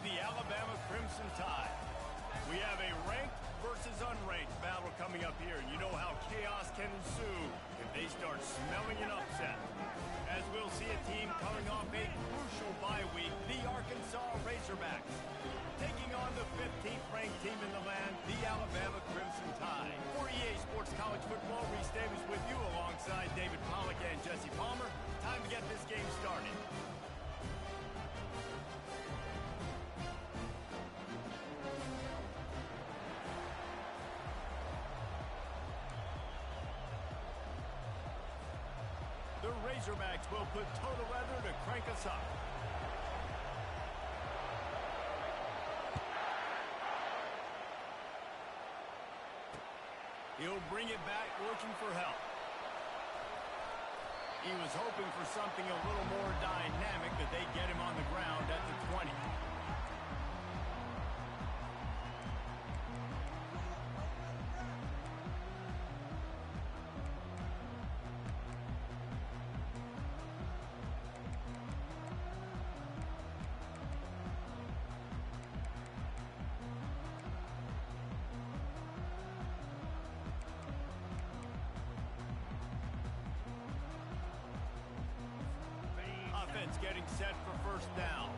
the Alabama Crimson Tide. We have a ranked versus unranked battle coming up here, and you know how chaos can ensue if they start smelling an upset. As we'll see a team coming off a crucial bye week, the Arkansas Razorbacks, taking on the 15th ranked team in the land, the Alabama Crimson Tide. For EA Sports College Football, Reese Davis with you alongside David Pollack and Jesse Palmer. Time to get this game started. The Razorbacks will put total leather to crank us up. He'll bring it back looking for help. He was hoping for something a little more dynamic, but they get him on the ground at the 20. Offense getting set for first down.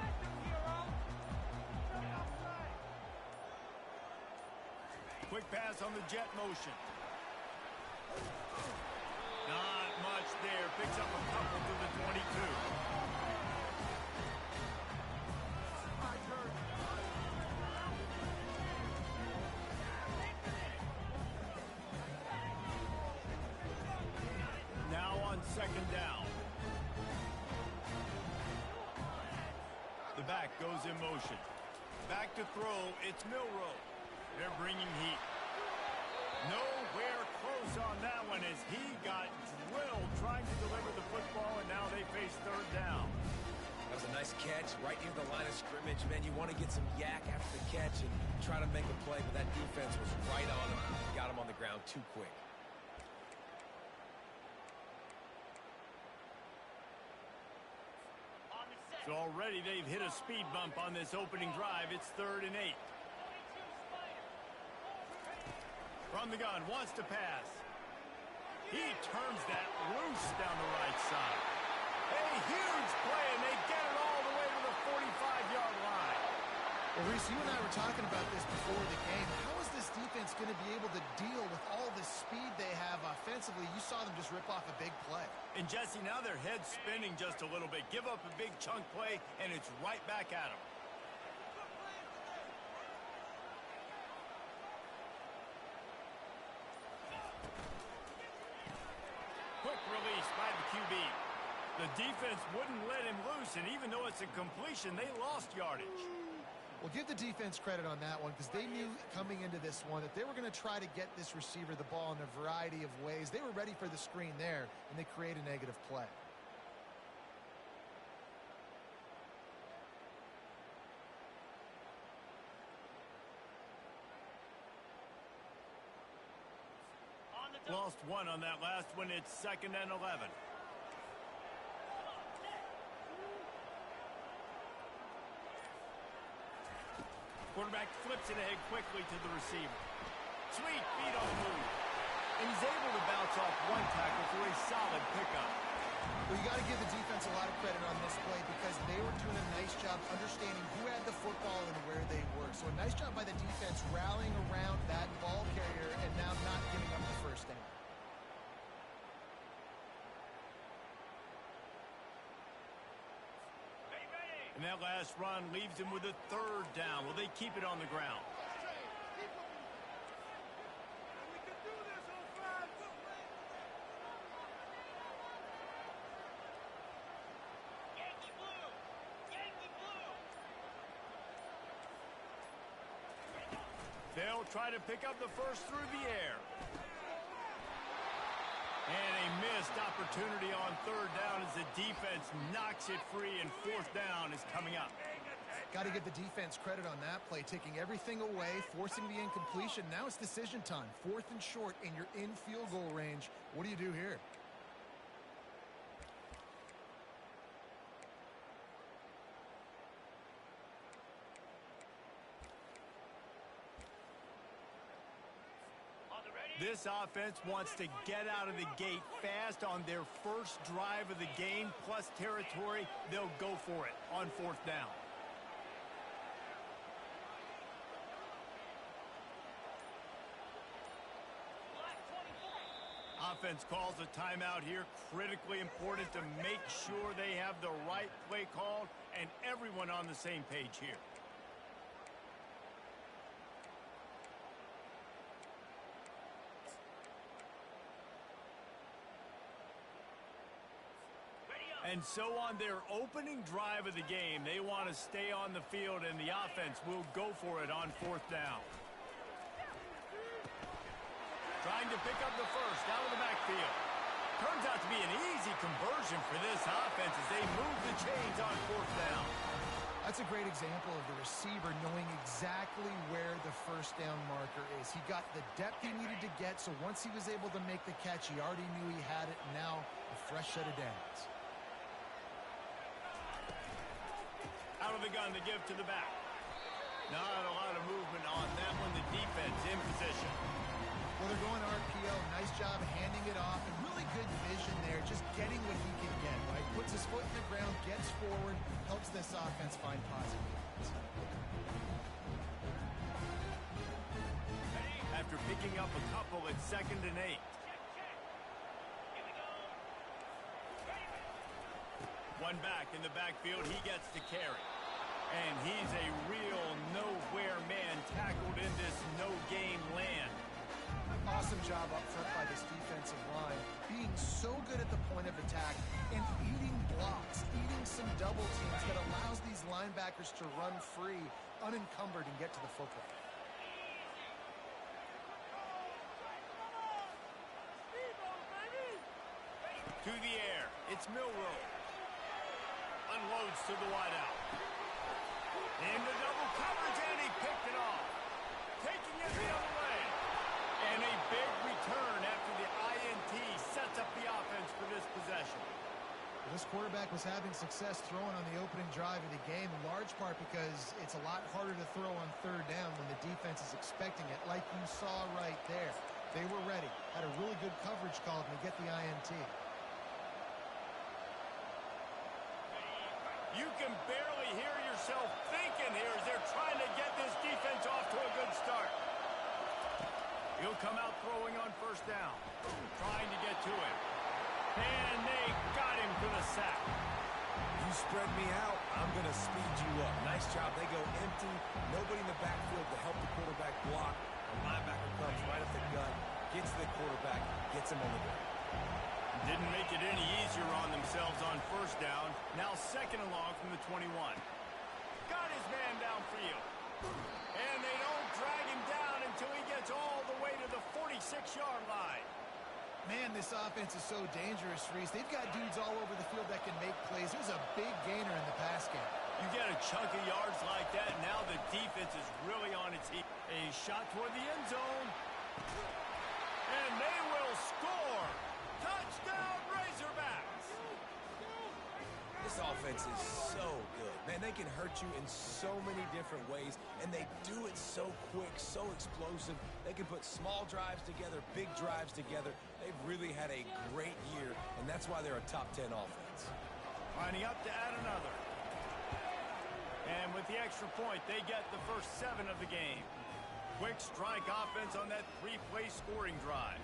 Quick pass on the jet motion. Not much there. Picks up a couple to the 22. Now on second down. The back goes in motion. Back to throw, it's Milroe. They're bringing heat. Nowhere close on that one as he got drilled trying to deliver the football, and now they face third down. That was a nice catch right near the line of scrimmage. Man, you want to get some yak after the catch and try to make a play, but that defense was right on him. Got him on the ground too quick. So already they've hit a speed bump on this opening drive. It's 3rd and 8. From the gun, wants to pass. He turns that loose down the right side. A huge play, and they get it all the way to the 45-yard line. Well, Reese, you and I were talking about this before the game. How is this defense going to be able to deal with all the speed they have offensively? You saw them just rip off a big play. And Jesse, now their head's spinning just a little bit. Give up a big chunk play, and it's right back at them. Quick release by the QB. The defense wouldn't let him loose, and even though it's a completion, they lost yardage. Well, give the defense credit on that one because they knew coming into this one that they were going to try to get this receiver the ball in a variety of ways. They were ready for the screen there, and they create a negative play. Lost one on that last one. It's 2nd and 11. Quarterback flips it ahead quickly to the receiver. Sweet feet on the move. And he's able to bounce off one tackle for a solid pickup. Well, you got to give the defense a lot of credit on this play because they were doing a nice job understanding who had the football and where they were. So a nice job by the defense rallying around that ball carrier and now not giving up the first down. And that last run leaves him with a 3rd down. Will they keep it on the ground? They'll try to pick up the first through the air. And a missed opportunity on 3rd down as the defense knocks it free, and 4th down is coming up. Got to give the defense credit on that play, taking everything away, forcing the incompletion. Now it's decision time. 4th and short, and you're in field goal range. What do you do here? This offense wants to get out of the gate fast on their first drive of the game, plus territory. They'll go for it on 4th down. Offense calls a timeout here. Critically important to make sure they have the right play called and everyone on the same page here. And so on their opening drive of the game, they want to stay on the field, and the offense will go for it on 4th down. Trying to pick up the first out of the backfield. Turns out to be an easy conversion for this offense as they move the chains on 4th down. That's a great example of the receiver knowing exactly where the first down marker is. He got the depth he needed to get, so once he was able to make the catch, he already knew he had it, and now a fresh set of downs. Out of the gun to give to the back. Not a lot of movement on that one. The defense in position. Well, they're going RPO. Nice job handing it off, and really good vision there, just getting what he can get, right? Puts his foot in the ground, gets forward, helps this offense find positive. After picking up a couple at 2nd and 8. One back in the backfield, he gets to carry. And he's a real nowhere man tackled in this no-game land. Awesome job up front by this defensive line, being so good at the point of attack and eating blocks, eating some double teams that allows these linebackers to run free, unencumbered, and get to the football. To the air, it's Milroe. Unloads to the wideout. Into double coverage, and he picked it off. Taking it the other way. And a big return after the INT sets up the offense for this possession. Well, this quarterback was having success throwing on the opening drive of the game, in large part because it's a lot harder to throw on 3rd down when the defense is expecting it, like you saw right there. They were ready, had a really good coverage call to get the INT. You can barely hear yourself thinking here as they're trying to get this defense off to a good start. He'll come out throwing on 1st down, trying to get to him. And they got him for the sack. You spread me out, I'm going to speed you up. Nice job. They go empty. Nobody in the backfield to help the quarterback block. The linebacker comes right up the gut, gets to the quarterback, gets him on the ground. Didn't make it any easier on themselves on 1st down. Now 2nd and long from the 21. Got his man downfield. And they don't drag him down until he gets all the way to the 46-yard line. Man, this offense is so dangerous, Reese. They've got dudes all over the field that can make plays. There's a big gainer in the pass game. You get a chunk of yards like that, now the defense is really on its heels. A shot toward the end zone. And they will score. Touchdown, Razorbacks! This offense is so good. Man, they can hurt you in so many different ways, and they do it so quick, so explosive. They can put small drives together, big drives together. They've really had a great year, and that's why they're a top 10 offense. Lining up to add another. And with the extra point, they get the first 7 of the game. Quick strike offense on that 3-play scoring drive.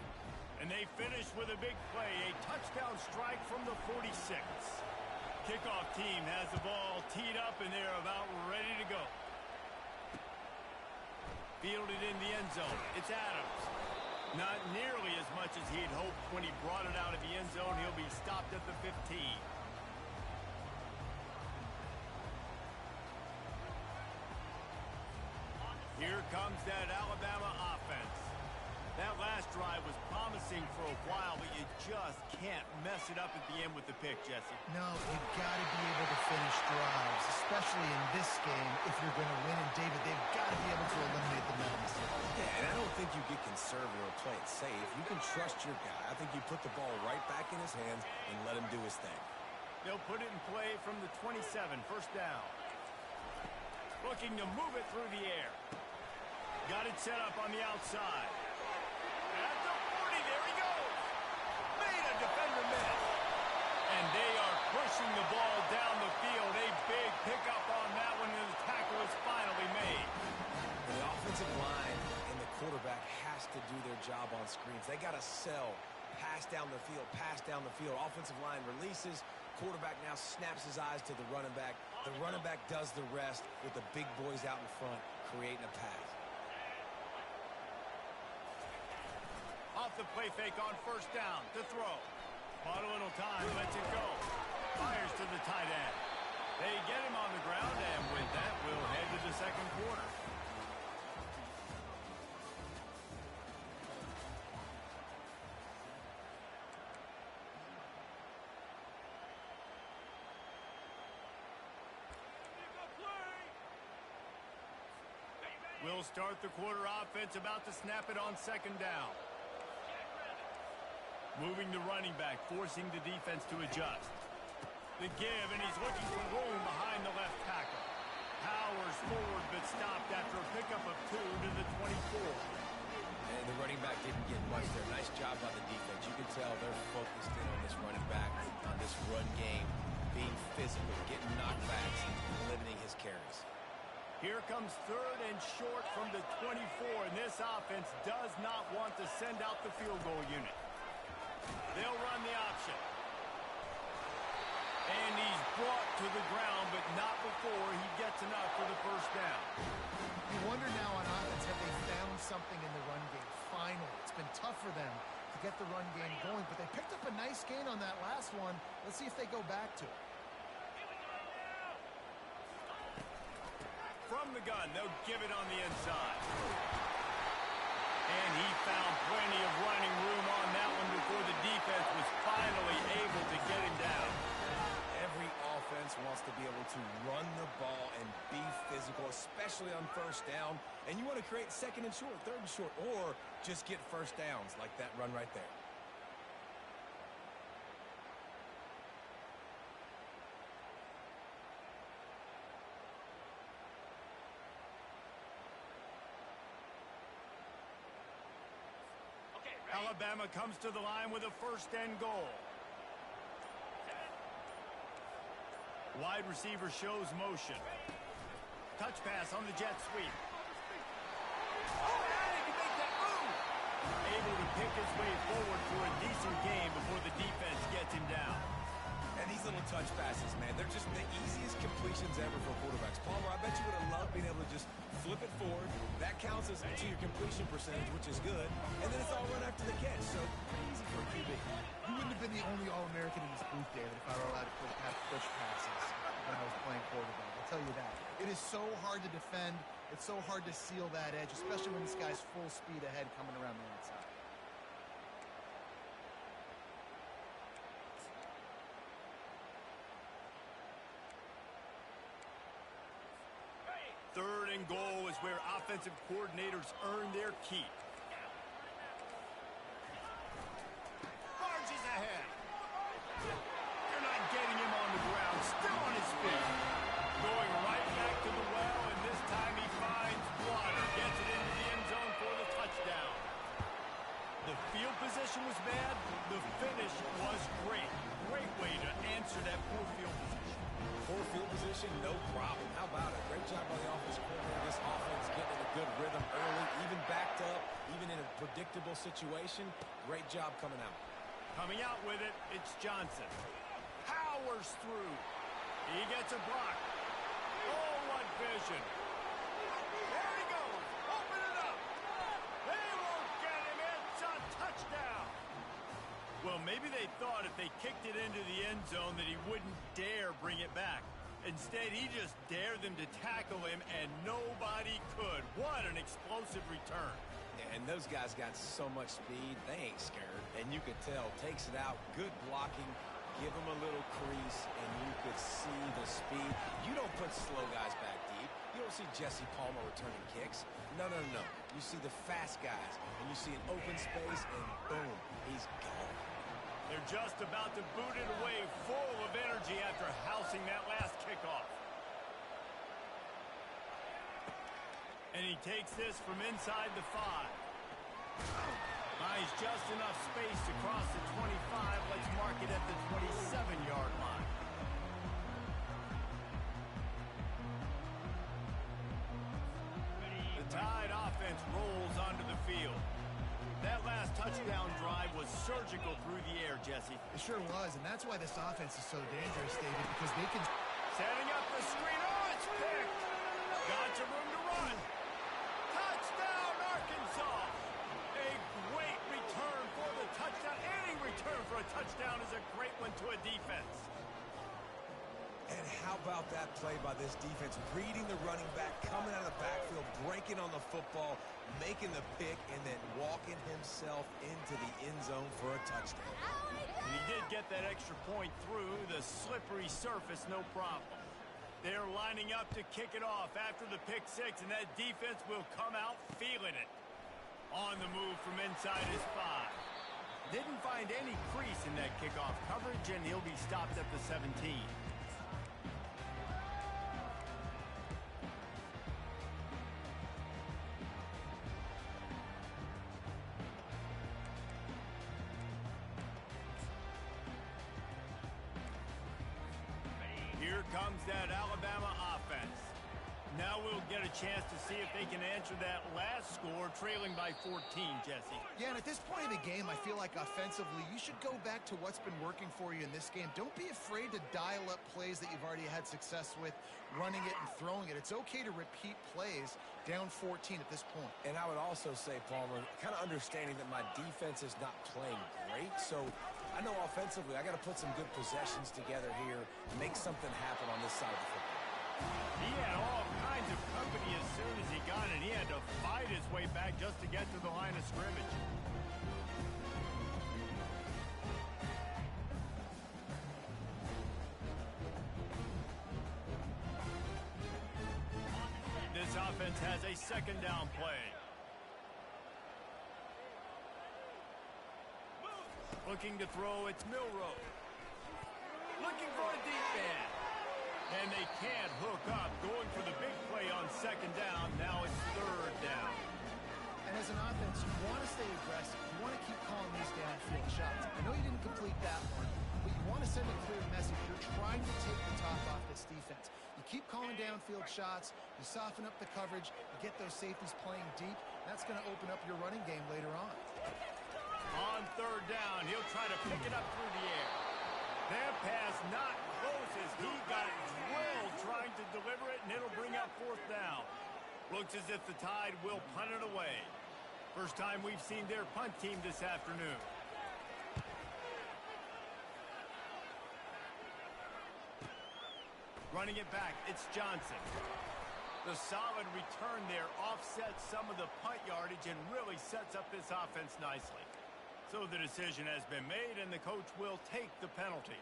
And they finish with a big play, a touchdown strike from the 46. Kickoff team has the ball teed up, and they're about ready to go. Fielded in the end zone. It's Adams. Not nearly as much as he'd hoped when he brought it out of the end zone. He'll be stopped at the 15. Here comes that Alabama offense. That last drive was promising for a while, but you just can't mess it up at the end with the pick, Jesse. No, you've got to be able to finish drives, especially in this game if you're going to win. And, David, they've got to be able to eliminate the mental mistakes. Yeah, and I don't think you get conservative or play it safe. You can trust your guy. I think you put the ball right back in his hands and let him do his thing. They'll put it in play from the 27, 1st down. Looking to move it through the air. Got it set up on the outside. At the And they are pushing the ball down the field. A big pickup on that one, and the tackle is finally made. The offensive line and the quarterback has to do their job on screens. They got to sell. Pass down the field, pass down the field. Offensive line releases. Quarterback now snaps his eyes to the running back. The running back does the rest with the big boys out in front, creating a pass. Off the play fake on first down to throw. Bought a little time, lets it go. Fires to the tight end. They get him on the ground, and with that, we'll head to the second quarter. We'll start the quarter offense, about to snap it on second down. Moving the running back, forcing the defense to adjust. The give, and he's looking for room behind the left tackle. Powers forward, but stopped after a pickup of 2 to the 24. And the running back didn't get much there. Nice job by the defense. You can tell they're focused in on this running back, on this run game, being physical, getting knockbacks, and limiting his carries. Here comes third and short from the 24, and this offense does not want to send out the field goal unit. They'll run the option. And he's brought to the ground, but not before he gets enough for the first down. You wonder now on offense, have they found something in the run game? Finally, it's been tough for them to get the run game going, but they picked up a nice gain on that last one. Let's see if they go back to it. From the gun, they'll give it on the inside. And he found plenty of running room on that one before the defense was finally able to get him down. Every offense wants to be able to run the ball and be physical, especially on first down. And you want to create second and short, third and short, or just get first downs like that run right there. Alabama comes to the line with a first and goal. Wide receiver shows motion. Touch pass on the jet sweep. Oh, he can make that move! Able to pick his way forward for a decent game before the defense gets him down. And these little touch passes, man, they're just the easiest completions ever for quarterbacks. Palmer, I bet you would have loved being able to just flip it forward. That counts as to your completion percentage, which is good. And then it's all run after the catch, so pretty easy for a QB. You wouldn't have been the only All-American in this booth, David, if I were allowed to have push passes when I was playing quarterback. I'll tell you that. It is so hard to defend. It's so hard to seal that edge, especially when this guy's full speed ahead coming around the outside. Third and goal is where offensive coordinators earn their keep. Barges ahead. They're not getting him on the ground. Still on his feet. Going right back to the well, and this time he finds water. Gets it into the end zone for the touchdown. The field position was bad. The finish was great. Great way to answer that poor field position. Poor field position, no problem. How about it? Great job by the offensive coordinator. This offense getting in a good rhythm early, even backed up, even in a predictable situation. Great job coming out. Coming out with it, it's Johnson. Powers through. He gets a block. Oh, what vision. There he goes. Open it up. They won't get him. It's a touchdown. Well, maybe they thought if they kicked it into the end zone that he wouldn't dare bring it back. Instead, he just dared them to tackle him, and nobody could. What an explosive return. And those guys got so much speed, they ain't scared. And you could tell, takes it out, good blocking, give them a little crease, and you could see the speed. You don't put slow guys back deep. You don't see Jesse Palmer returning kicks. No, no, no. You see the fast guys, and you see an open space, and boom, he's gone. They're just about to boot it away, full of energy after housing that last kickoff. And he takes this from inside the 5. Finds just enough space to cross the 25. Let's mark it at the 27-yard line. The Tide offense rolls onto the field. That last touchdown drive was surgical through the air, Jesse. It sure was, and that's why this offense is so dangerous, David, because they can... Setting up the screen. Oh, it's picked. Got some room to run. Touchdown, Arkansas. A great return for the touchdown. Any return for a touchdown is a great one to a defense. And how about that play by this defense? Reading the running back, coming out of the backfield, breaking on the football, making the pick, and then walking himself into the end zone for a touchdown. And he did get that extra point through the slippery surface, no problem. They're lining up to kick it off after the pick six, and that defense will come out feeling it. On the move from inside his 5. Didn't find any crease in that kickoff coverage, and he'll be stopped at the 17. Here comes that Alabama offense. Now we'll get a chance to see if they can answer that last score, trailing by 14, Jesse. Yeah, and at this point of the game, I feel like offensively, you should go back to what's been working for you in this game. Don't be afraid to dial up plays that you've already had success with, running it and throwing it. It's okay to repeat plays down 14 at this point. And I would also say, Palmer, kind of understanding that my defense is not playing great, so I know offensively I got to put some good possessions together here, make something happen on this side of the football. He had all kinds of company as soon as he got it. He had to fight his way back just to get to the line of scrimmage. This offense has a second down play. Looking to throw, it's Milroe. Looking for a deep man. And they can't hook up. Going for the big play on second down. Now it's third down. And as an offense, you want to stay aggressive. You want to keep calling these downfield shots. I know you didn't complete that one, but you want to send a clear message. You're trying to take the top off this defense. You keep calling downfield shots. You soften up the coverage. You get those safeties playing deep. That's going to open up your running game later on. On third down, he'll try to pick it up through the air. That pass not close as he got drilled trying to deliver it, and it'll bring up fourth down. Looks as if the Tide will punt it away. First time we've seen their punt team this afternoon. Running it back, it's Johnson. The solid return there offsets some of the punt yardage and really sets up this offense nicely. So the decision has been made, and the coach will take the penalty.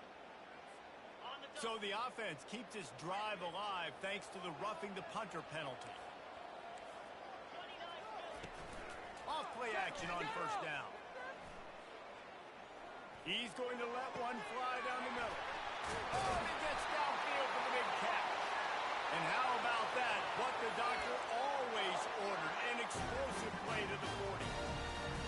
So the offense keeps its drive alive thanks to the roughing the punter penalty. Off play action on first down. He's going to let one fly down the middle. Oh, and he gets downfield for the big catch. And how about that? What the doctor always ordered, an explosive play to the 40.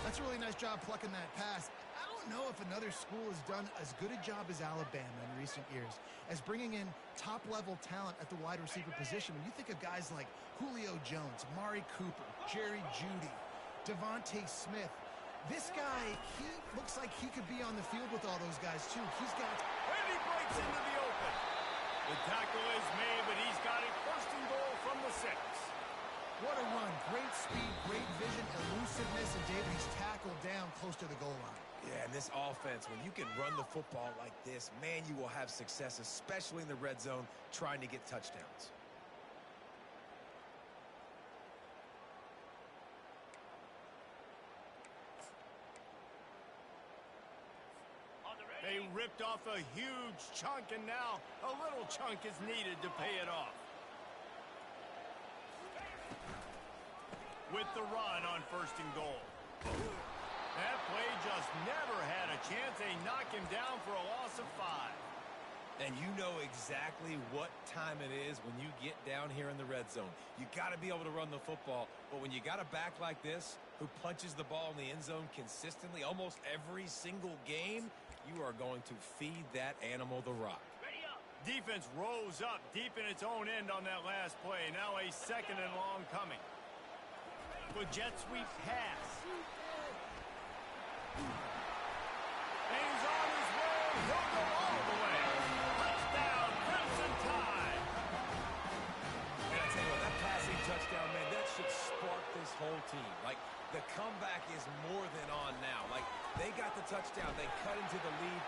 That's a really nice job plucking that pass. I don't know if another school has done as good a job as Alabama in recent years as bringing in top-level talent at the wide receiver position. When you think of guys like Julio Jones, Amari Cooper, Jerry Jeudy, Devontae Smith, this guy, he looks like he could be on the field with all those guys, too. He's got... And he breaks into the open. The tackle is made, but he's got it first and goal from the 6. What a run. Great speed, great vision, elusiveness, and David, he's tackled down close to the goal line. Yeah, and this offense, when you can run the football like this, man, you will have success, especially in the red zone, trying to get touchdowns. They ripped off a huge chunk, and now a little chunk is needed to pay it off. With the run on first and goal. That play just never had a chance. They knock him down for a loss of 5. And you know exactly what time it is when you get down here in the red zone. You got to be able to run the football, but when you got a back like this who punches the ball in the end zone consistently almost every single game, you are going to feed that animal the rock. Defense rolls up deep in its own end on that last play. Now a second and long coming. With jet sweep pass. And he's on his way. He'll go all the way. Touchdown, Crimson Tide. And I tell you what, that passing touchdown, man, that should spark this whole team. Like, the comeback is more than on now. Like, they got the touchdown. They cut into the lead.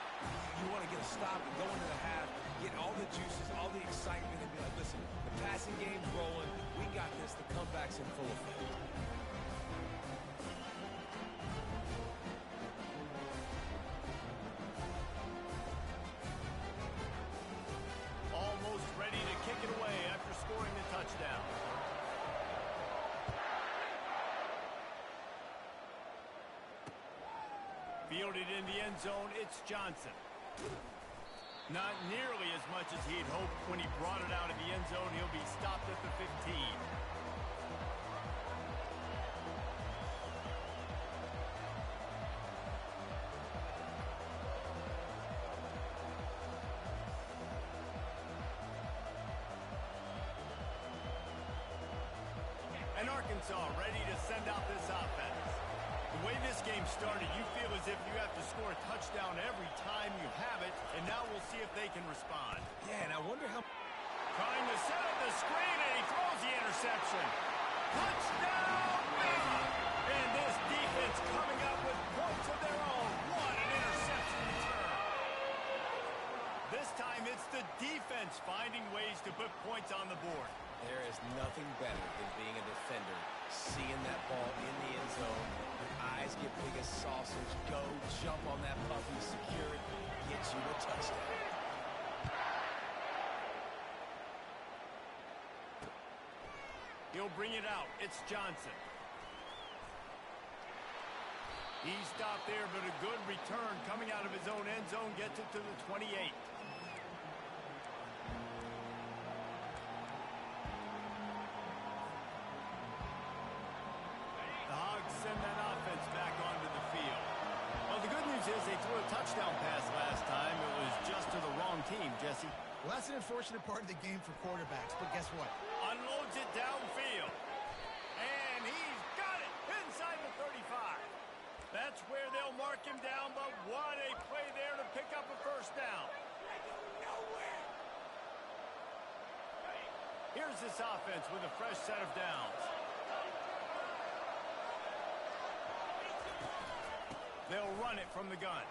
You want to get a stop and go into the half, get all the juices, all the excitement, and be like, listen, the passing game's rolling. We got this. The comeback's in full effect. Almost ready to kick it away after scoring the touchdown. Fielded in the end zone, it's Johnson. Not nearly as much as he'd hoped when he brought it out of the end zone. He'll be stopped at the 15. And Arkansas ready to send out this offense. The way this game started, you feel as if you have to score a touchdown every time you have it, and now we'll see if they can respond. Yeah, and I wonder how... Trying to set up the screen, and he throws the interception. Touchdown, Bama! And this defense coming up with points of their own. What an interception return. This time it's the defense finding ways to put points on the board. There is nothing better than being a defender, seeing that ball in the end zone, your eyes get big as sausage, go, jump on that puppy, secure it, get you a touchdown. He'll bring it out. It's Johnson. He stopped there, but a good return coming out of his own end zone gets it to the 28. Send that offense back onto the field. Well, the good news is they threw a touchdown pass last time. It was just to the wrong team, Jesse. Well, that's an unfortunate part of the game for quarterbacks, but guess what? Unloads it downfield. And he's got it inside the 35. That's where they'll mark him down, but what a play there to pick up a first down. Here's this offense with a fresh set of downs. They'll run it from the gun.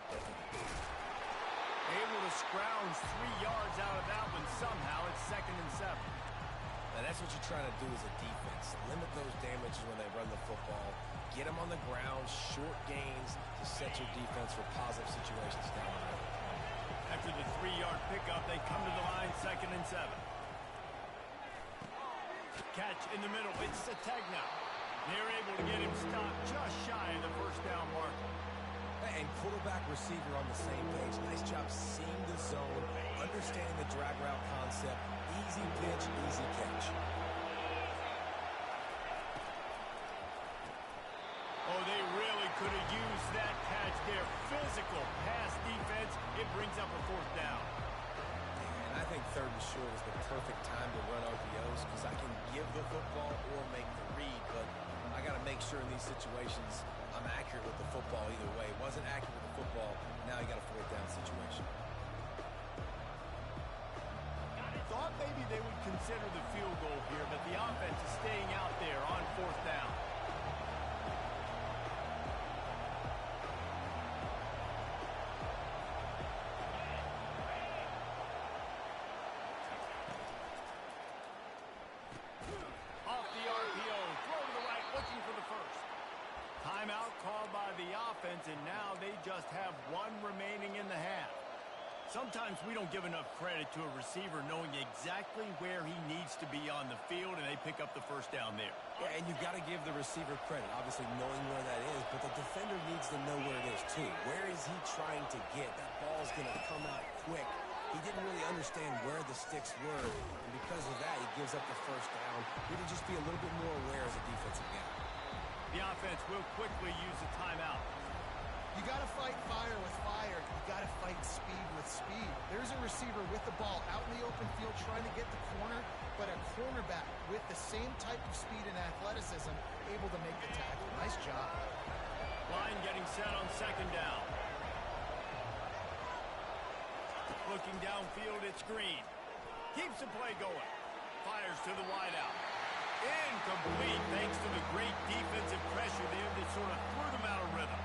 Able to scrounge 3 yards out of that one somehow. It's 2nd and 7. Now that's what you're trying to do as a defense. Limit those damages when they run the football. Get them on the ground, short gains to set your defense for positive situations down the road. After the 3-yard pickup, they come to the line 2nd and 7. Catch in the middle. It's Sategna. They're able to get him stopped just shy of the first down marker. And quarterback receiver on the same page. Nice job seeing the zone, understanding the drag route concept. Easy pitch, easy catch. Oh, they really could have used that catch there. Physical pass defense. It brings up a 4th down. And I think 3rd and short is the perfect time to run RPOs because I can give the football or make the read, but I got to make sure in these situations I'm accurate with the football either way. Wasn't accurate with the football, now you got a 4th down situation. Thought maybe they would consider the field goal here, but the offense is staying out there on 4th down. Off the RPO, throw to the right, looking for the first. Timeout called by the offense, and now they just have 1 remaining in the half. Sometimes we don't give enough credit to a receiver knowing exactly where he needs to be on the field, and they pick up the first down there. Yeah, and you've got to give the receiver credit, obviously knowing where that is, but the defender needs to know where it is too. Where is he trying to get? That ball's going to come out quick. He didn't really understand where the sticks were, and because of that, he gives up the first down. He need to just be a little bit more aware as a defensive guy. The offense will quickly use a timeout. You got to fight fire with fire. You got to fight speed with speed. There's a receiver with the ball out in the open field trying to get the corner, but a cornerback with the same type of speed and athleticism able to make the tackle. Nice job. Line getting set on second down. Looking downfield, it's Green. Keeps the play going. Fires to the wideout. Incomplete thanks to the great defensive pressure there that sort of threw them out of rhythm.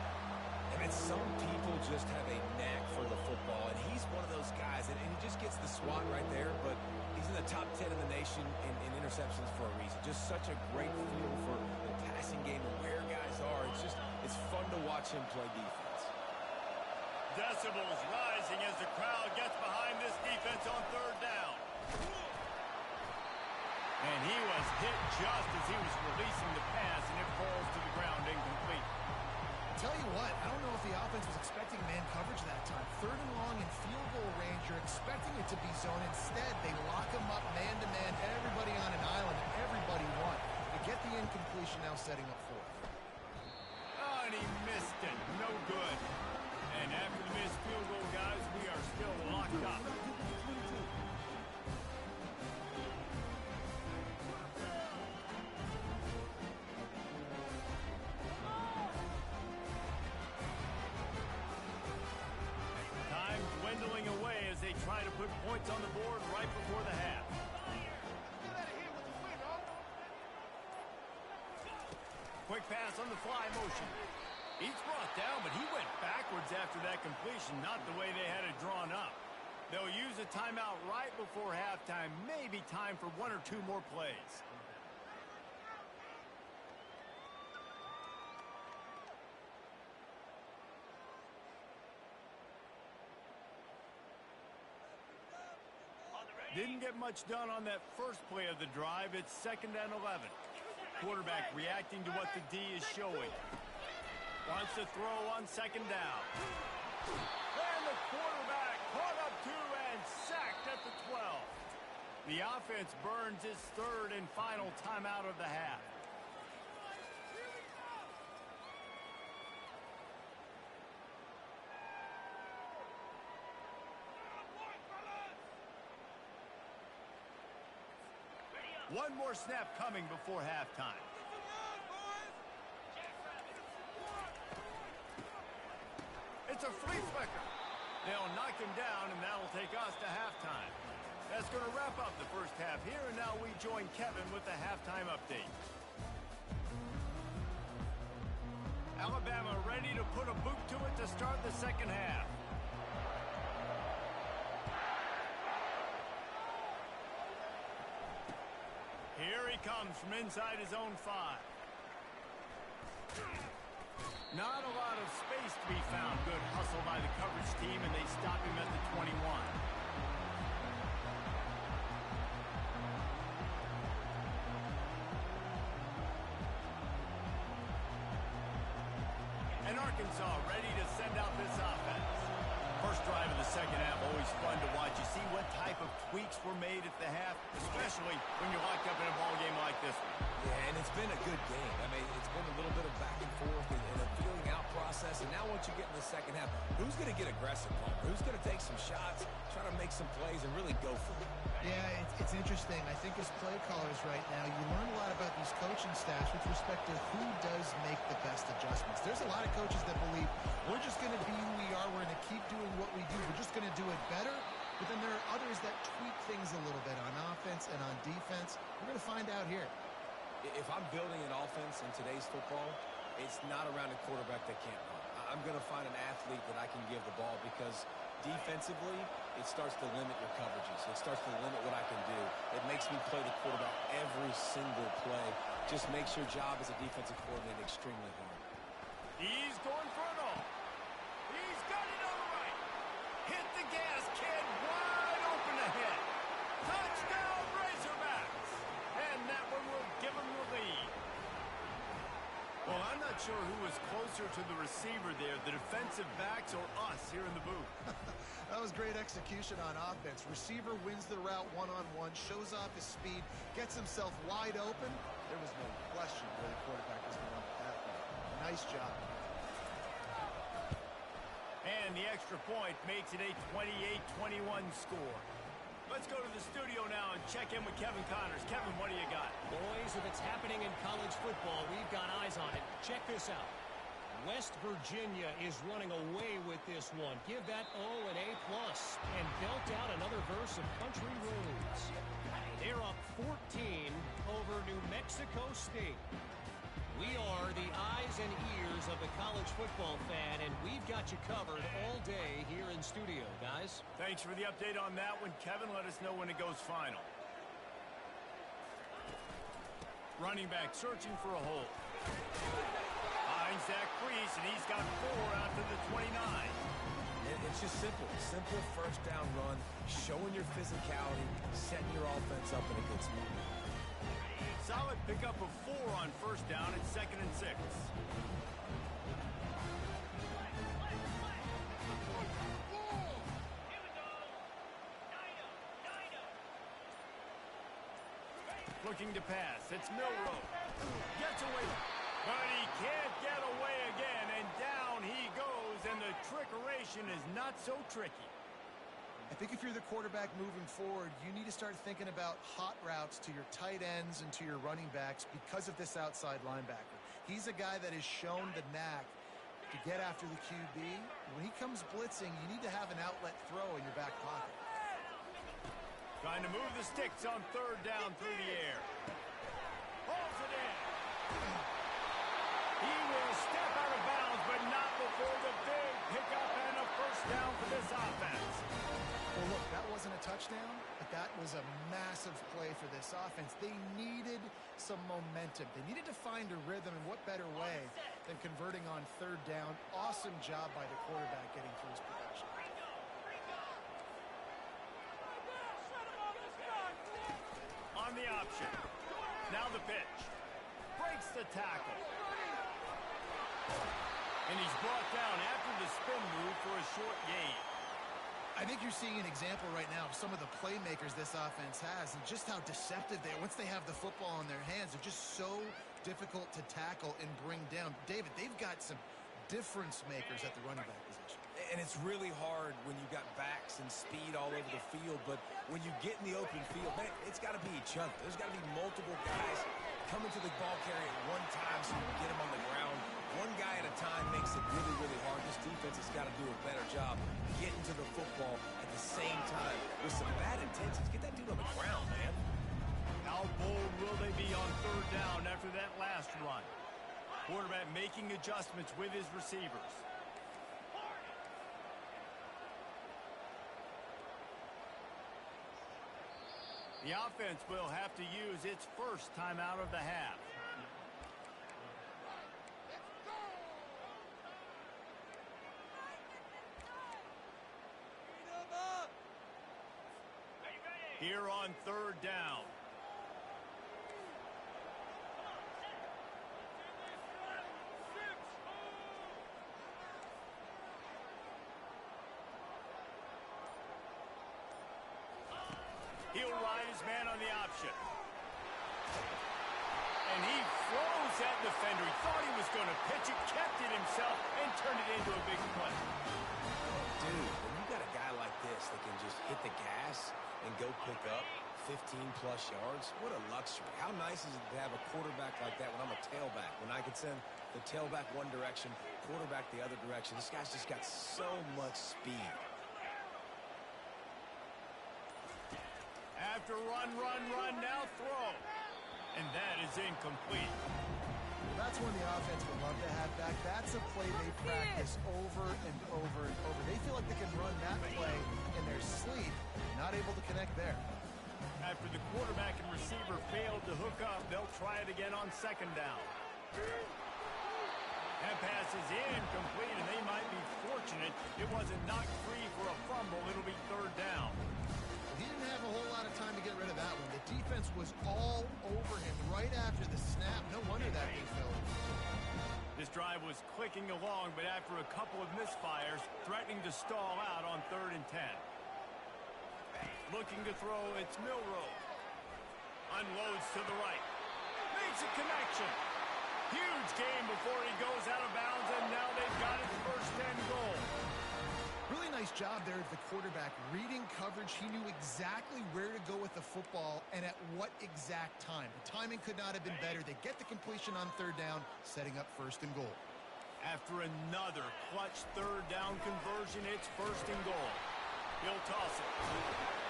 And some people just have a knack for the football, and he's one of those guys, and he just gets the swat right there, but he's in the top 10 in the nation in interceptions for a reason. Just such a great feel for the passing game and where guys are. It's fun to watch him play defense. Decibels rising as the crowd gets behind this defense on third down. And he was hit just as he was releasing the pass, and it falls to the ground incomplete. Tell you what, I don't know if the offense was expecting man coverage that time. Third and long in field goal range, you're expecting it to be zone. Instead, they lock him up man-to-man, everybody on an island, and everybody won. They get the incompletion, now setting up fourth. Oh, and he missed it. No good. And after the missed field goal, guys, we are still locked up. Time dwindling away as they try to put points on the board right before the half. Quick pass on the fly motion. He's brought down, but he went backwards after that completion, not the way they had it drawn up. They'll use a timeout right before halftime, maybe time for one or two more plays. Didn't get much done on that first play of the drive. It's 2nd and 11. Quarterback reacting to what the D is showing. Wants to throw on 2nd down. And the quarterback caught up to and sacked at the 12. The offense burns its third and final timeout of the half. One more snap coming before halftime. It's a flea flicker. They'll knock him down, and that'll take us to halftime. That's going to wrap up the first half here, and now we join Kevin with the halftime update. Alabama ready to put a boot to it to start the second half. Here he comes from inside his own 5. Not a lot of space to be found. Good hustle by the coverage team, and they stop him at the 21. And Arkansas ready to send out this offense. First drive of the second half, always fun to watch. You see what type of tweaks were made at the half, especially when you're locked up in a ball game like this one. Yeah, and it's been a good game. I mean, it's been a little bit of back and forth and a feeling out process. And now once you get in the second half, who's going to get aggressive, Palmer? Who's going to take some shots, try to make some plays, and really go for it? Yeah, it's interesting. I think as play callers right now, you learn a lot about these coaching staffs with respect to who does make the best adjustments. There's a lot of coaches that believe we're just going to be who we are. We're going to keep doing what we do. We're just going to do it better. But then there are others that tweak things a little bit on offense and on defense. We're going to find out here. If I'm building an offense in today's football, it's not around a quarterback that can't run. I'm going to find an athlete that I can give the ball because defensively, it starts to limit your coverages. It starts to limit what I can do. It makes me play the quarterback every single play. Just makes your job as a defensive coordinator extremely hard. He's going for it all. He's got it on the right. Hit the gas, kid. Wide open ahead. Touchdown, Razorbacks. And that one will give him the lead. Well, I'm not sure who was closer to the receiver there, the defensive backs or us here in the booth. That was great execution on offense. Receiver wins the route one-on-one, shows off his speed, gets himself wide open. There was no question where the quarterback was going with that ball. Nice job. And the extra point makes it a 28-21 score. Let's go to the studio now and check in with Kevin Connors. Kevin, what do you got? Boys, if it's happening in college football, we've got eyes on it. Check this out. West Virginia is running away with this one. Give that O an A+, and belt out another verse of Country Roads. They're up 14 over New Mexico State. We are the eyes and ears of the college football fan, and we've got you covered all day here in studio, guys. Thanks for the update on that one, Kevin. Let us know when it goes final. Running back searching for a hole. Finds that crease, and he's got 4 after the 29. It's just simple. Simple first down run, showing your physicality, setting your offense up in a good spot. Solid pickup of 4 on first down at 2nd and 6. Looking to pass. It's Milroe. Gets away. But he can't get away again. And down he goes. And the trickeration is not so tricky. I think if you're the quarterback moving forward, you need to start thinking about hot routes to your tight ends and to your running backs because of this outside linebacker. He's a guy that has shown the knack to get after the QB. When he comes blitzing, you need to have an outlet throw in your back pocket. Trying to move the sticks on 3rd down through the air. Pulls it in. He will step out of bounds, but not before the big pickup and a first down for this offense. Well, look, that wasn't a touchdown, but that was a massive play for this offense. They needed some momentum. They needed to find a rhythm, and what better way than converting on 3rd down. Awesome job by the quarterback getting through his production. On the option. Now the pitch. Breaks the tackle. And he's brought down after the spin move for a short gain. I think you're seeing an example right now of some of the playmakers this offense has and just how deceptive they are. Once they have the football in their hands, they're just so difficult to tackle and bring down. David, they've got some difference makers at the running back position. And it's really hard when you got backs and speed all over the field, but when you get in the open field, man, it's got to be each other. There's got to be multiple guys coming to the ball carrier at one time so you can get him on the ground. One guy at a time makes it really, really hard. This defense has got to do a better job getting to the football at the same time with some bad intentions. Get that dude on the ground, man. How bold will they be on 3rd down after that last run? Quarterback making adjustments with his receivers. The offense will have to use its first timeout of the half. Here on 3rd down. He'll ride his man on the option. And he froze that defender. He thought he was going to pitch it, kept it himself, and turned it into a big play. Dude, when you got a guy like this that can just hit the gas and go pick up 15-plus yards, what a luxury. How nice is it to have a quarterback like that when I'm a tailback? When I can send the tailback one direction, quarterback the other direction. This guy's just got so much speed. After run, now throw. And that is incomplete. That's when the offense would love to have back. That's a play they practice over and over and over. They feel like they can run that play in their sleep, not able to connect there. After the quarterback and receiver failed to hook up, they'll try it again on 2nd down. That pass is incomplete, and they might be fortunate it wasn't knocked free for a fumble. It'll be 3rd down. He didn't have a whole lot of time to get rid of that one. The defense was all over him right after the snap. No wonder that didn't fill. This drive was clicking along, but after a couple of misfires, threatening to stall out on 3rd and 10. Looking to throw, it's Milroe. Unloads to the right. Makes a connection. Huge game before he goes out of bounds, and now they've got his first 10 goal. Really nice job there of the quarterback. Reading coverage, he knew exactly where to go with the football and at what exact time. The timing could not have been better. They get the completion on 3rd down, setting up 1st and goal. After another clutch 3rd down conversion, it's 1st and goal. He'll toss it.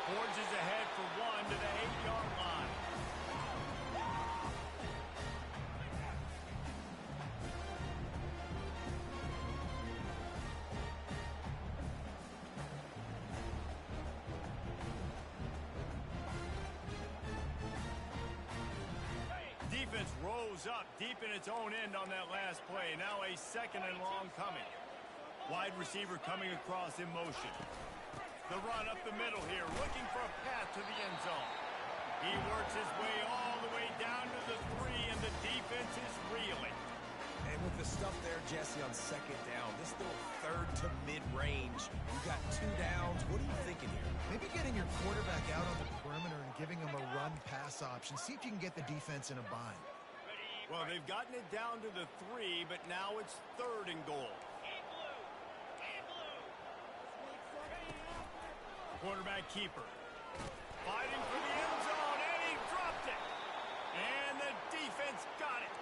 Forges ahead for 1 to the 8-yard line. Defense rose up deep in its own end on that last play. Now a 2nd and long coming. Wide receiver coming across in motion. The run up the middle here, looking for a path to the end zone. He works his way all the way down to the 3, and the defense is reeling. And with the stuff there, Jesse, on 2nd down, this little 3rd to mid-range, you got 2 downs. What are you thinking here? Maybe getting your quarterback out on the perimeter and giving him a run-pass option. See if you can get the defense in a bind. Well, they've gotten it down to the 3, but now it's 3rd and goal. Quarterback keeper. Fighting for the end zone, and he dropped it. And the defense got it.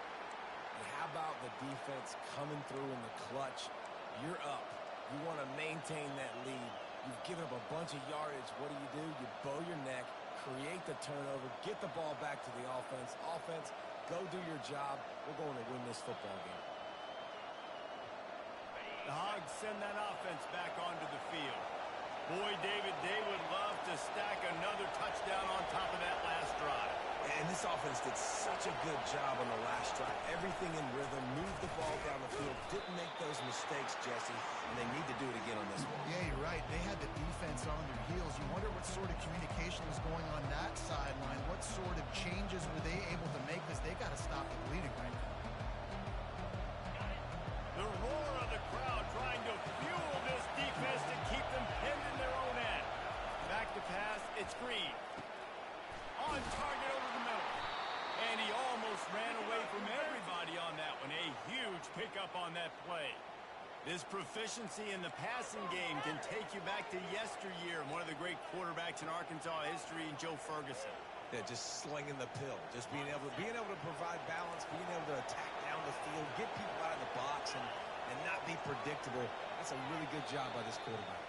And how about the defense coming through in the clutch? You're up. You want to maintain that lead. You've given up a bunch of yardage. What do? You bow your neck, create the turnover, get the ball back to the offense. Offense, go do your job. We're going to win this football game. The Hogs send that offense back onto the field. Boy, David, they would love to stack another touchdown on top of that last drive. And this offense did such a good job on the last drive. Everything in rhythm, moved the ball down the field, didn't make those mistakes, Jesse, and they need to do it again on this one. Yeah, you're right. They had the defense on their heels. You wonder what sort of communication was going on that sideline. What sort of changes were they able to make, because they got to stop the bleeding right now. The roar of the crowd trying to fuel this defense to keep them pinned in their own end. Back to pass, it's Green. On target over the middle. And he almost ran away from everybody on that one. A huge pickup on that play. This proficiency in the passing game can take you back to yesteryear. One of the great quarterbacks in Arkansas history, Joe Ferguson. Yeah, just slinging the pill, just being able to provide balance, being able to attack down the field, get people out of the box, and not be predictable. That's a really good job by this quarterback.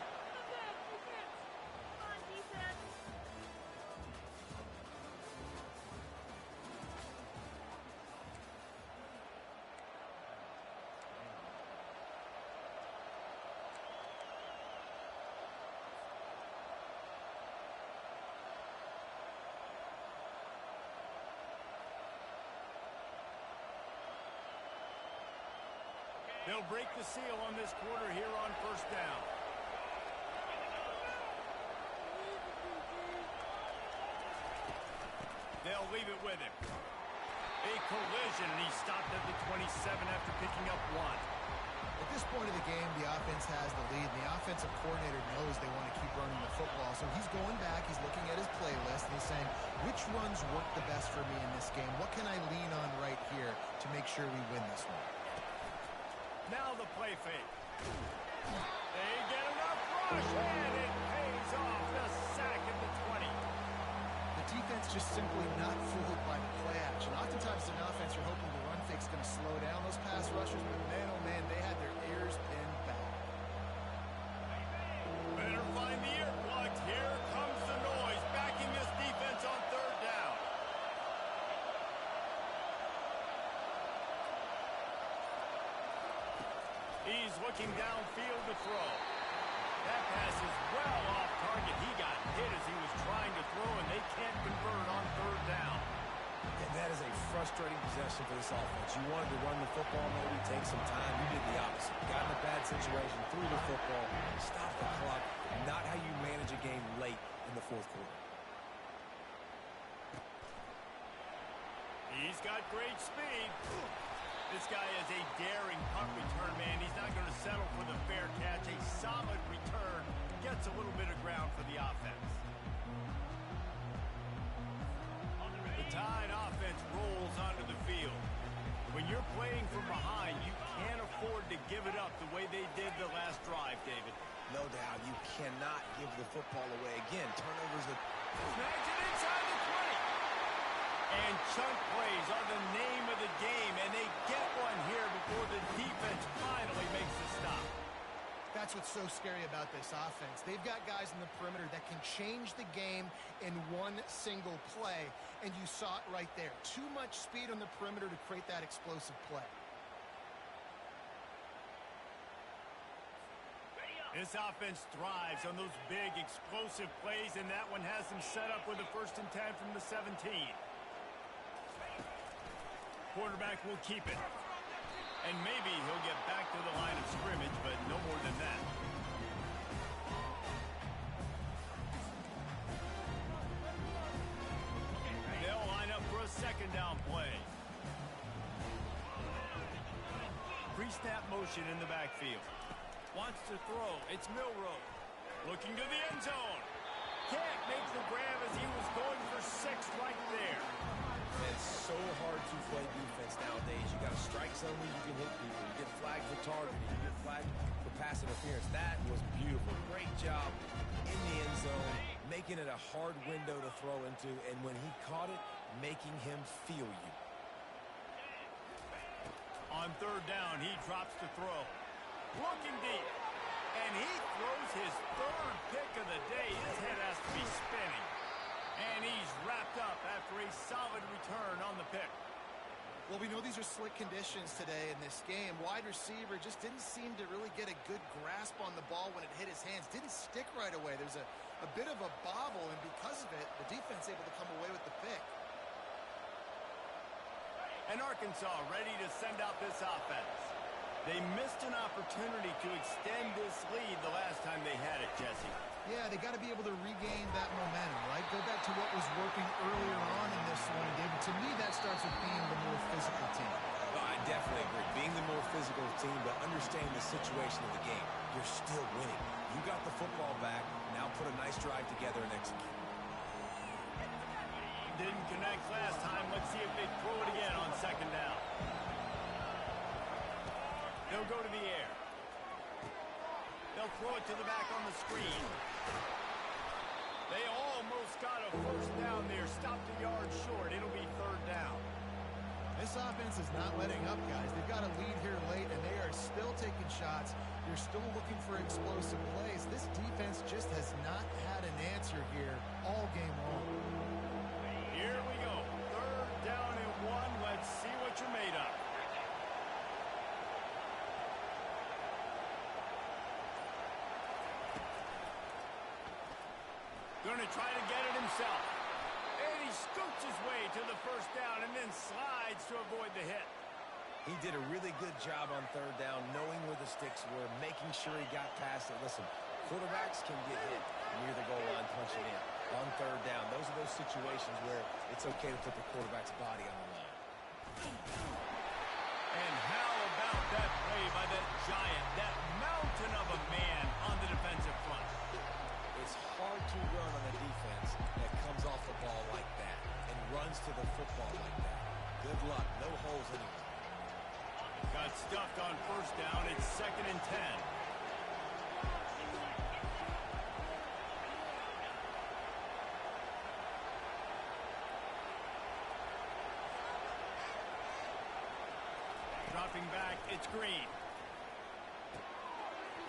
They'll break the seal on this quarter here on 1st down. They'll leave it with him. A collision, and he stopped at the 27 after picking up 1. At this point of the game, the offense has the lead. The offensive coordinator knows they want to keep running the football. So he's going back, he's looking at his playlist, and he's saying, which runs work the best for me in this game? What can I lean on right here to make sure we win this one? Now the play fake. They get enough rush, and it pays off. The sack at the 20. The defense just simply not fooled by the play action. Oftentimes, an offense, you're hoping the run fake's going to slow down those pass rushers, but man, oh man, they had their ears pinned back. Better find the earplugs. Here comes the noise, backing this defense on 3rd down. He's looking downfield to throw. That pass is well off target. He got hit as he was trying to throw, and they can't convert on 3rd down. And that is a frustrating possession for this offense. You wanted to run the football, maybe take some time. You did the opposite. Got in a bad situation, threw the football, stopped the clock. Not how you manage a game late in the 4th quarter. He's got great speed. This guy is a daring punt return man. He's not going to settle for the fair catch. A solid return gets a little bit of ground for the offense. The Tide offense rolls onto the field. When you're playing from behind, you can't afford to give it up the way they did the last drive, David. No doubt, you cannot give the football away. Again, turnovers that... Snags it inside the 20. And chunk plays are the name of the game, and they get one here before the defense finally makes the stop. That's what's so scary about this offense. They've got guys in the perimeter that can change the game in one single play, and you saw it right there. Too much speed on the perimeter to create that explosive play. This offense thrives on those big, explosive plays, and that one has them set up with a 1st and 10 from the 17. Quarterback will keep it. And maybe he'll get back to the line of scrimmage, but no more than that. They'll line up for a 2nd down play. Pre-snap motion in the backfield. Wants to throw. It's Milroe. Looking to the end zone. Can't make the grab as he was going for 6 right there. It's so hard to play defense nowadays. You got a strike zone where you can hit people. You get flagged for targeting. You get flagged for pass interference. That was beautiful. Great job in the end zone, making it a hard window to throw into, and when he caught it, making him feel you. On 3rd down, he drops to throw. Looking deep. And he throws his 3rd pick of the day. His head has to be spinning. And he's wrapped up after a solid return on the pick. Well, we know these are slick conditions today in this game. Wide receiver just didn't seem to really get a good grasp on the ball when it hit his hands. Didn't stick right away. There's a bit of a bobble, and because of it, the defense able to come away with the pick. And Arkansas ready to send out this offense. They missed an opportunity to extend this lead the last time they had it, Jesse. Yeah, they got to be able to regain that momentum, right? Go back to what was working earlier on in this one, David. To me, that starts with being the more physical team. Oh, I definitely agree. Being the more physical team, but understanding the situation of the game. You're still winning. You got the football back. Now put a nice drive together and execute. Didn't connect last time. Let's see if they throw it again on 2nd down. They'll go to the air. They'll throw it to the back on the screen. They almost got a 1st down there. Stopped a yard short. It'll be 3rd down. This offense is not letting up, guys. They've got a lead here late, and they are still taking shots. They're still looking for explosive plays. This defense just has not had an answer here all game long. Here we go. 3rd down and 1. Let's see what you're made of. Going to try to get it himself. And he scoots his way to the 1st down and then slides to avoid the hit. He did a really good job on 3rd down, knowing where the sticks were, making sure he got past it. Listen, quarterbacks can get hit near the goal line punching in. On 3rd down, those are those situations where it's okay to put the quarterback's body on the line. And how about that play by that giant, that mountain of a man on the defensive front? It's hard to run on a defense that comes off the ball like that and runs to the football like that. Good luck. No holes anywhere. Got stuffed on 1st down. It's 2nd and 10. Dropping back, it's Green.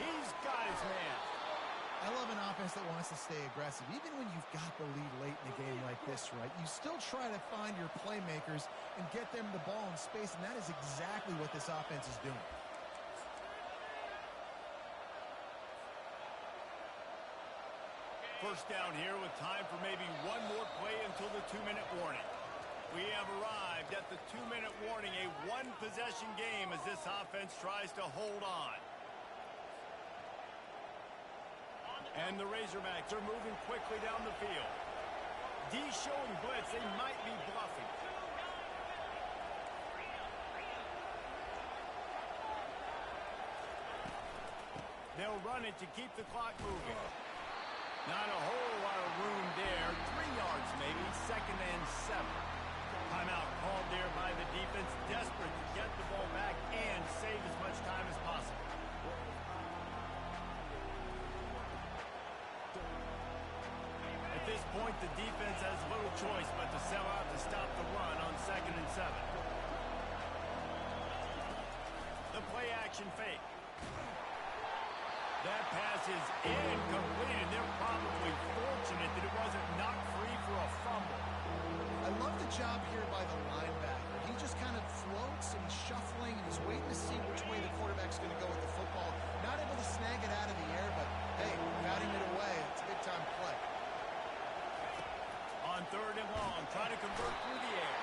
He's got his man. I love an offense that wants to stay aggressive. Even when you've got the lead late in a game like this, right, you still try to find your playmakers and get them the ball in space, and that is exactly what this offense is doing. First down here with time for maybe one more play until the 2-minute warning. We have arrived at the 2-minute warning, a one-possession game as this offense tries to hold on. And the Razorbacks are moving quickly down the field. D showing blitz. They might be bluffing. they'll run it to keep the clock moving. Not a whole lot of room there. 3 yards maybe, 2nd and 7. Timeout called there by the defense, desperate to get the ball back and save as much time as possible. At this point, the defense has little choice but to sell out to stop the run on 2nd and 7. The play action fake. That pass is incomplete, and they're probably fortunate that it wasn't knocked free for a fumble. I love the job here by the linebacker. He just kind of floats and he's shuffling and he's waiting to see which way the quarterback's going to go with the football. Not able to snag it out of the air, but hey, batting it away. It's a big-time play. On 3rd and long, trying to convert through the air.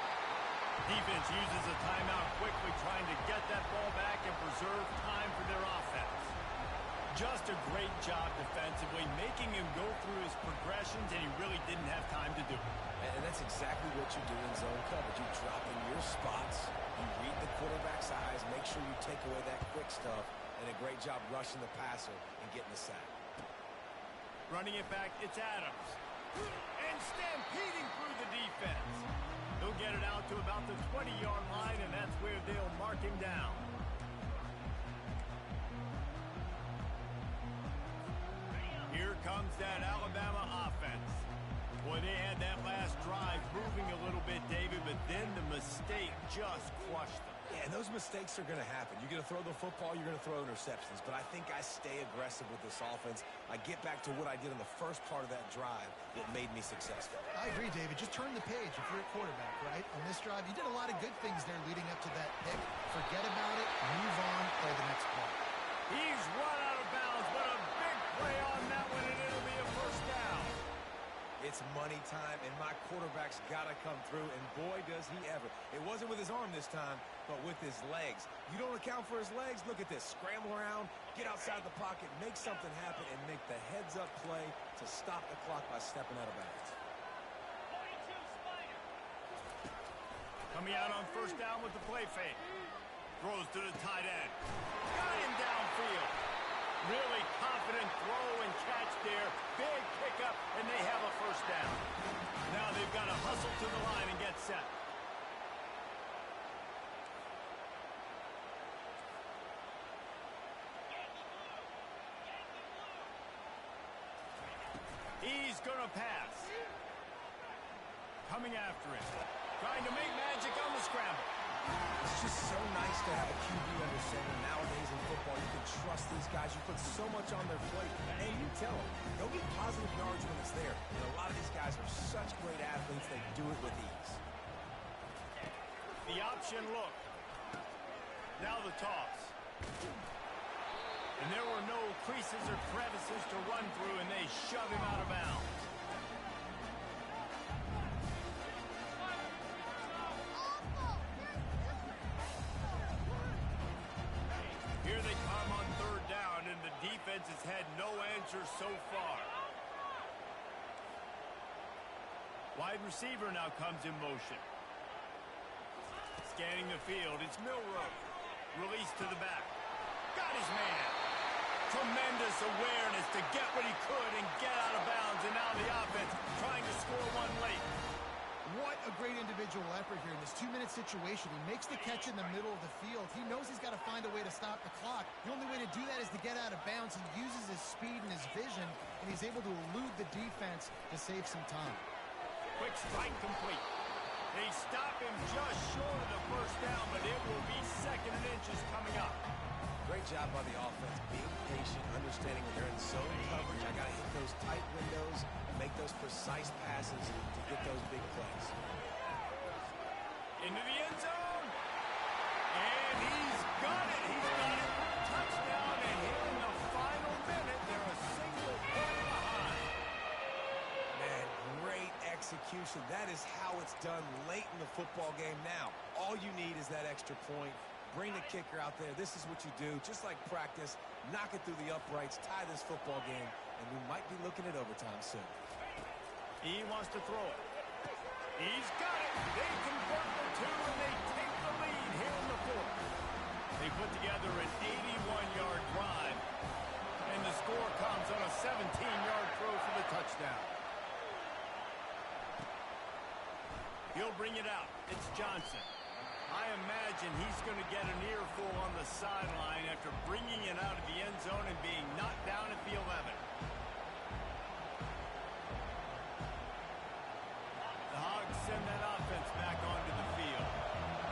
Defense uses a timeout quickly, trying to get that ball back and preserve time for their offense. Just a great job defensively, making him go through his progressions, and he really didn't have time to do it. And that's exactly what you do in zone coverage. You drop in your spots, you read the quarterback's eyes, make sure you take away that quick stuff, and a great job rushing the passer and getting the sack. Running it back, it's Adams. And stampeding through the defense. He'll get it out to about the 20-yard line, and that's where they'll mark him down. Here comes that Alabama offense. Boy, they had that last drive moving a little bit, David, but then the mistake just crushed them. Yeah, and those mistakes are going to happen. You're going to throw the football, you're going to throw interceptions, but I think I stay aggressive with this offense. I get back to what I did in the first part of that drive that made me successful. I agree, David. Just turn the page if you're a quarterback, right? On this drive, you did a lot of good things there leading up to that pick. Forget about it, move on, play the next play. He's run out of bounds, but a big play on that one, and it'll be a first down. It's money time, and my quarterback's got to come through, and boy, does he ever. It wasn't with his arm this time, but with his legs. You don't account for his legs? Look at this. Scramble around, get outside the pocket, make something happen, and make the heads-up play to stop the clock by stepping out of bounds. Coming out on first down with the play fake. Throws to the tight end. Got him downfield. Really confident throw and catch there. Big pickup, and they have a first down. Now they've got to hustle to the line and get set. He's going to pass. Coming after it. Trying to make magic on the scramble. It's just so nice to have a QB under center. Nowadays in football, you can trust these guys. You put so much on their plate, and you tell them, they'll get positive yards when it's there. And a lot of these guys are such great athletes, they do it with ease. The option look. Now the toss. And there were no creases or crevices to run through, and they shove him out of bounds. Here they come on third down, and the defense has had no answer so far. Wide receiver now comes in motion. Scanning the field, it's Milroe. Release to the back. Got his man. Tremendous awareness to get what he could and get out of bounds, and now the offense trying to score one late. What a great individual effort here in this 2-minute situation. He makes the catch in the middle of the field. He knows he's got to find a way to stop the clock. The only way to do that is to get out of bounds. He uses his speed and his vision, and he's able to elude the defense to save some time. Quick strike complete. They stop him just short of the first down, but it will be 2nd and inches coming up. Great job by the offense, being patient, understanding when they're in zone coverage. I got to hit those tight windows and make those precise passes to get those big plays. Into the end zone. And he's got it. He's got it for a touchdown. And here in the final minute, they're a single point behind. Man, great execution. That is how it's done late in the football game now. All you need is that extra point. Bring the kicker out there. This is what you do. Just like practice, knock it through the uprights, tie this football game, and we might be looking at overtime soon. He wants to throw it. He's got it. They convert the two, and they take the lead here in the fourth. They put together an 81-yard drive, and the score comes on a 17-yard throw for the touchdown. He'll bring it out. It's Johnson. I imagine he's going to get an earful on the sideline after bringing it out of the end zone and being knocked down at the 11. The Hogs send that offense back onto the field.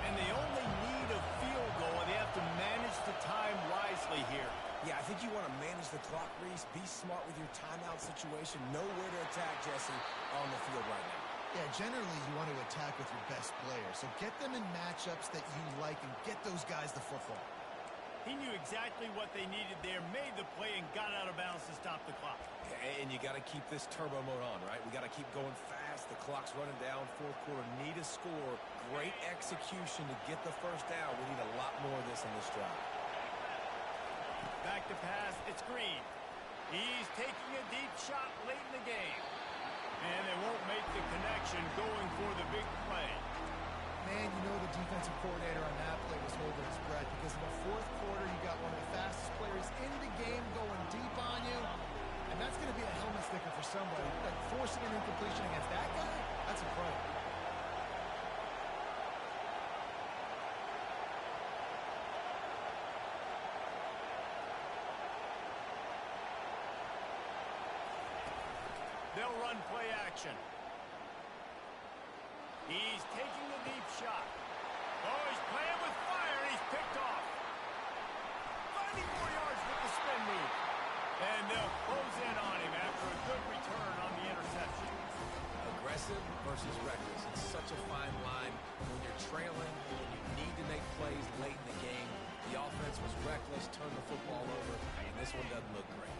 And they only need a field goal. They have to manage the time wisely here. Yeah, I think you want to manage the clock, Reese. Be smart with your timeout situation. Know where to attack, Jesse, on the field right now. Yeah, generally you want to attack with your best player. So get them in matchups that you like and get those guys the football. He knew exactly what they needed there, made the play, and got out of bounds to stop the clock. And you got to keep this turbo mode on, right? We got to keep going fast. The clock's running down. Fourth quarter, need a score. Great execution to get the first down. We need a lot more of this in this drive. Back to pass. It's Green. He's taking a deep shot late in the game. And they won't make the connection going for the big play. Man, you know the defensive coordinator on that play was holding his breath because in the fourth quarter, you got one of the fastest players in the game going deep on you. And that's going to be a helmet sticker for somebody. But forcing an incompletion against that guy, that's incredible. They'll run play action. He's taking the deep shot. Oh, he's playing with fire, and he's picked off. 94 yards with the spin move. And they'll close in on him after a good return on the interception. Aggressive versus reckless. It's such a fine line when you're trailing, when you need to make plays late in the game. The offense was reckless, turned the football over, and this one doesn't look great.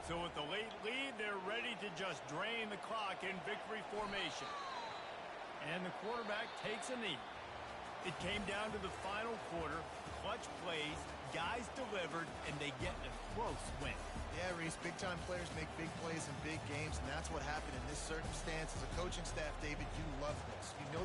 So with the late lead, they're ready to just drain the clock in victory formation. And the quarterback takes a knee. It came down to the final quarter, clutch plays, guys delivered, and they get a close win. Yeah, Reese, big-time players make big plays in big games, and that's what happened in this circumstance. As a coaching staff, David, you love this. You know